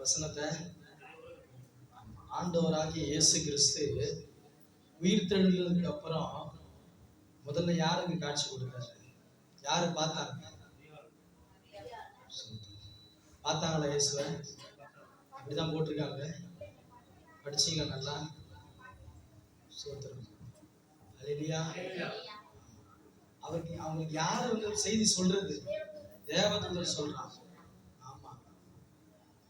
வசனத்தை ஆண்டவராகிய இயேசு கிறிஸ்து உயிர் தெழுந்ததுக்கு அப்புறம் முதல்ல யாருக்கு காட்சி கொடுத்தாரு? யாரு பார்த்தாங்க? பார்த்தாங்களா இயேசுவை? அப்படிதான் போட்டிருக்காங்க. படிச்சீங்க நல்லா? சோத்திரம். அல்லேலூயா. அவங்களுக்கு யாரு வந்து செய்தி சொல்றது? தேவதூதர் சொல்றாங்க. ஆமா.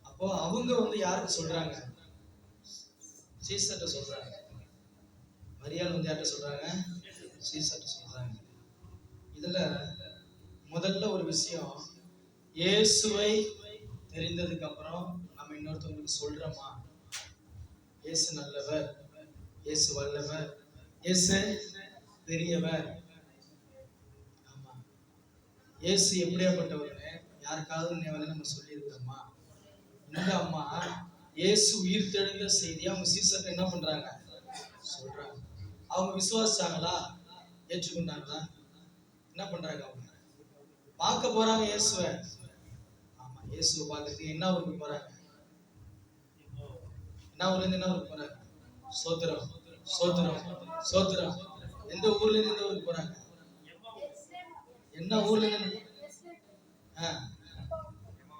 அப்போ அவங்க வந்து யாருக்கு சொல்றாங்க? சீசர்ட்ட சொல்றாங்க. மரியாள் வந்து யார்கிட்ட சொல்றாங்க? சீசர்ட்ட சொல்றாங்க. இதுல முதல்ல ஒரு விஷயம், இயேசுவை தெரிந்ததுக்கு அப்புறம் நம்ம இன்னொருத்தவங்களுக்கு சொல்றோமா? இயேசு நல்லவர், இயேசு வல்லவர், இயேசு பெரியவர். ஆமா. இயேசு எப்படியாப்பட்டவர்னு யாருக்காவது நம்ம சொல்லி இருக்கிறோமா? இந்த அம்மா இயேசு உயிர் தெழுந்த செய்தியை அவங்க சீசர்ட்ட என்ன பண்றாங்க? சொல்றாங்க. அவங்க விசுவாசிச்சாங்களா? ஏற்றுக்கொண்டாங்களா? என்ன பண்றாங்க? அவங்க பார்க்க போறாங்க இயேசுவை. ஆமா, இயேசுவை பார்க்கறதுக்கு என்ன ஊருக்கு போறாங்க? என்ன ஊர்ல இருந்து என்ன ஊருக்கு போறாங்க? சோத்திரம், சோத்திரம், சோத்திரம். எந்த ஊர்ல இருந்து எந்த ஊருக்கு போறாங்க? என்ன ஊர்ல இருந்து?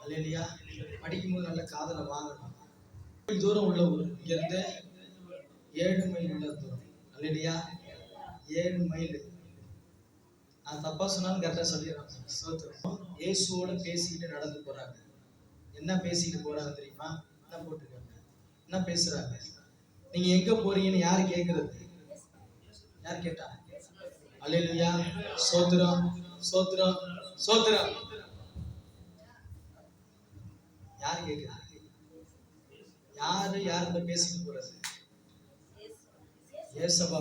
அல்லேலூயா. படிக்கும்போது நல்ல காதல வாங்கணும். தூரம் உள்ள ஊர், இங்க இருந்து 7 மைல் உள்ள தூரம். அல்லேலூயா. 7 மைல். நான் தப்பா சொன்னாலும் கரெக்டா சொல்லிடுறேன். சோத்திரம். இயேசுவோட பேசிக்கிட்டு நடந்து போறாங்க. என்ன பேசிக்கிட்டு போறாங்க தெரியுமா? என்ன போட்டுருக்காங்க? என்ன பேசுறாங்க? நீங்க எங்க போறீங்கன்னு யாரு கேட்கறது? யார் கேட்டா? அல்லேலூயா. சோத்திரம், சோத்திரம், சோத்திரம். யாரு கேட்கறது? யாரு யாருன்னு பேசிட்டு போறது? ஏசப்பா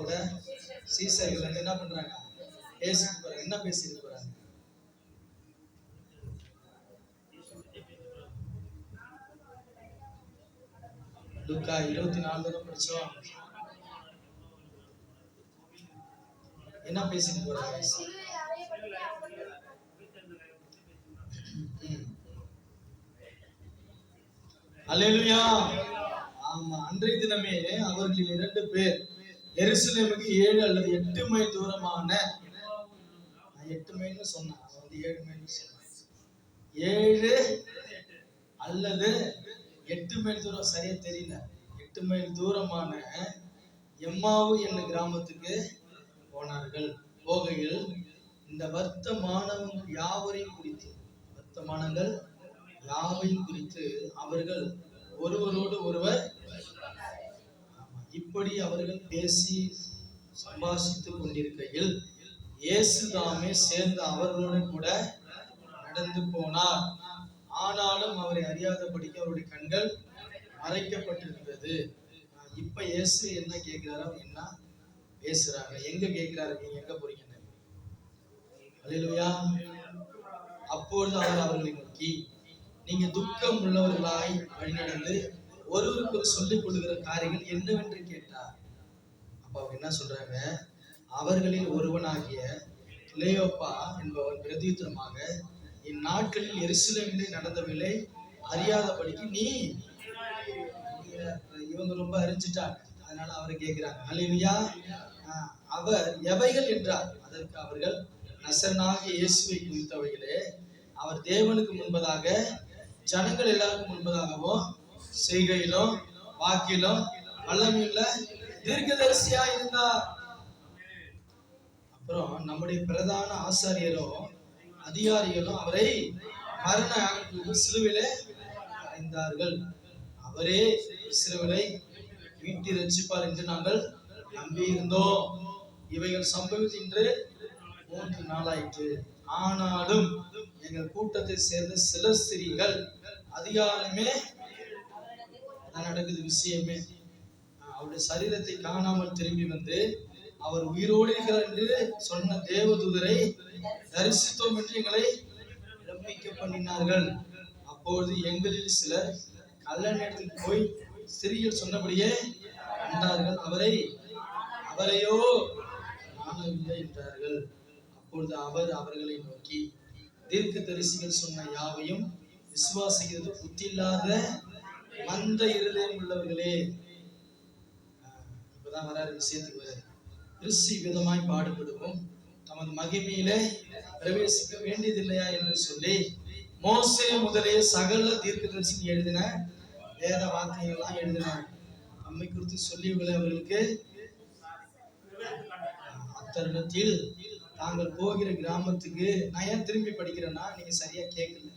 கூட சீசர்கள் என்ன பண்றாங்க? பேசிட்டு போறாங்க. என்ன பேசிட்டு போறாங்க? லூக்கா 24 படிச்சோம். என்ன பேசிட்டு போறாங்க? அல்லேலூயா. ஆமா, அன்றைய தினமே அவர்களில் 2 பேர் எருசலேமுக்கு 7 அல்லது 8 மைல் தூரமான, 8 மைல்னு சொன்னான், அவன் வந்து 7 மைல் சொன்னான். 7 அல்லது 8 மைல் தூரம், சரியா தெரியல. 8 மைல் தூரமான எம்மாவு என்னும் கிராமத்துக்கு போனார்கள். போகையில் இந்த வர்த்தமானங்கள் யாவரையும் குறித்து அவர்கள் ஒருவரோடு ஒருவர் இப்படி அவர்கள் பேசி சம்பாஷித்துக் கொண்டிருக்கையில் இயேசு தாமே சேர்ந்து அவர்களுடன் கூட நடந்து போனார். ஆனாலும் அவரை அறியாதபடிக்கு அவருடைய கண்கள் மறைக்கப்பட்டிருந்தது. இப்ப இயேசு என்ன கேட்கிறாரோ, என்ன பேசுறாங்க? எங்க கேட்கிறாரு? நீங்க எங்க போறீங்க? அல்லேலூயா. அப்பொழுது அவர் அவர்களை நோக்கி, நீங்க துக்கம் உள்ளவர்களாய் வழிநடந்து ஒருவருக்கு சொல்லிக் கொள்ளுகிற காரியங்கள் என்னவென்று கேட்டார். அப்ப அவங்க என்ன சொல்றாங்க? அவர்களில் ஒருவனாகிய கிளேயோப்பா என்பவன் பிரதியுத்தரமாக, இந்நாட்களில் எருசலேமிலே நடந்தவில்லை அறியாதபடிக்கு நீ. இவங்க ரொம்ப அறிஞ்சிட்டாங்க, அதனால அவரை கேட்கிறாங்க. அல்லேலூயா. அவர் எவைகள் என்றார். அதற்கு அவர்கள், நசரனாகிய இயேசுவை குறித்தவைகளே, அவர் தேவனுக்கு முன்பதாக ஜனங்கள் எல்லாருக்கும் முன்பதாகவும் செய்கையிலும் வாக்கிலும் வல்லமையுள்ள தீர்க்கதரிசியா இருந்தார். அப்புறம் நம்முடைய பிரதான ஆசாரியரும் அதிகாரிகளும் அவரை மரண சிலுவையிலே அறைந்தார்கள். அவரே இஸ்ரவேலை மீட்டு ரட்சிப்பார் என்று நாங்கள் நம்பியிருந்தோம். இவைகள் சம்பவித்து இன்று 3 நாளாயிற்று. ஆனாலும் எங்கள் கூட்டத்தை சேர்ந்த சில ஸ்திரீகள் அதிகாலமே நடக்குது விஷயமே, அவருடைய சரீரத்தை காணாமல் திரும்பி வந்து அவர் உயிரோடு இருக்கிறார் என்று சொன்ன தேவதூதரை தரிசித்தோம் என்று எங்களை நம்பிக்க பண்ணினார்கள். அப்பொழுது எங்களில் சிலர் கள்ள நேரத்தில் போய் ஸ்திரீகள் சொன்னபடியே கண்டார்கள், அவரையோ காணவில்லை என்றார்கள். அப்பொழுது அவர் அவர்களை நோக்கி, தீர்க்கதரிசிகள் சொன்ன யாவையும் விசுவாசிக்கிறது புத்தி இல்லாத மந்த இருதயம் உள்ளவர்களே. இப்பதான் வராரு, விஷயத்துக்கு வராரு. கிறிஸ்து விதமாய் பாடுபடுவோம், தமது மகிமையிலே பிரவேசிக்க வேண்டியதில்லையா என்று சொல்லி மோசே முதலே சகல தீர்க்கதரிசி எழுதின வேத வார்த்தைகள்லாம் எழுதினார். நம்மை குறித்து சொல்லியுள்ள அவர்களுக்கு அத்தருணத்தில் தாங்கள் போகிற கிராமத்துக்கு நான் ஏன் திரும்பி படிக்கிறேன்னா, நீங்க சரியா கேட்கல,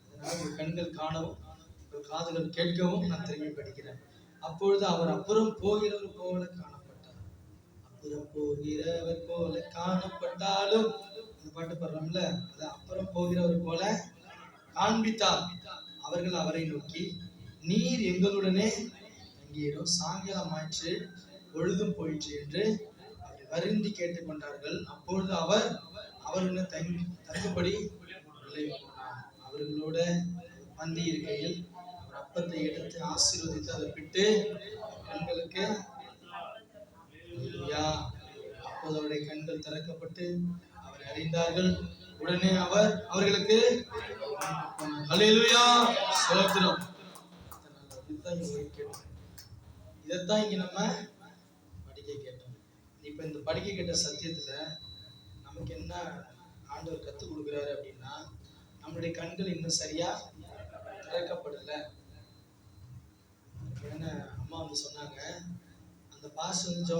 அதனால உங்கள் கண்கள் காணவும் உங்கள் காதுகள் கேட்கவும் நான் திரும்பி படிக்கிறேன். அப்பொழுது அவர் அப்புறம் போகிறவர் போல காணப்பட்டார். அப்புறம் போகிறவர் போல காணப்பட்டாலும், இந்த பாட்டு பாடுறோம்ல, அது அப்புறம் போகிறவர் போல காண்பித்தார். அவர்கள் அவரை நோக்கி, நீர் எங்களுடனே தங்கியிரும், சாயங்காலம் ஆயிற்று, பொழுதும் போயிற்று என்று வருந்தி கேட்டுக்கொண்டார்கள். அப்பொழுது அவர் அவருடன் தங்குபடி உள்ளே போனார். அவர்களோட பந்தி இருக்கையில் ஒரு அப்பத்தை எடுத்து ஆசீர்வதித்து அதை பிட்டு கண்களுக்கு, அப்போது அவருடைய கண்கள் திறக்கப்பட்டு அவர் அறிந்தார்கள். உடனே அவர் அவர்களுக்கு அல்லேலூயா ஸ்தோத்திரம். இதைத்தான் இங்க நம்ம படிக்க கேட்டோம். இப்ப இந்த படிக்க கேட்ட சத்தியத்துல நமக்கு என்ன ஆண்டவர் கத்துக் கொடுக்குறாரு அப்படின்னா, நம்மளுடைய கண்கள் இன்னும் சரியா திறக்கப்படல. அம்மா வந்து சொன்னாங்க, அந்த பாஸ் வந்து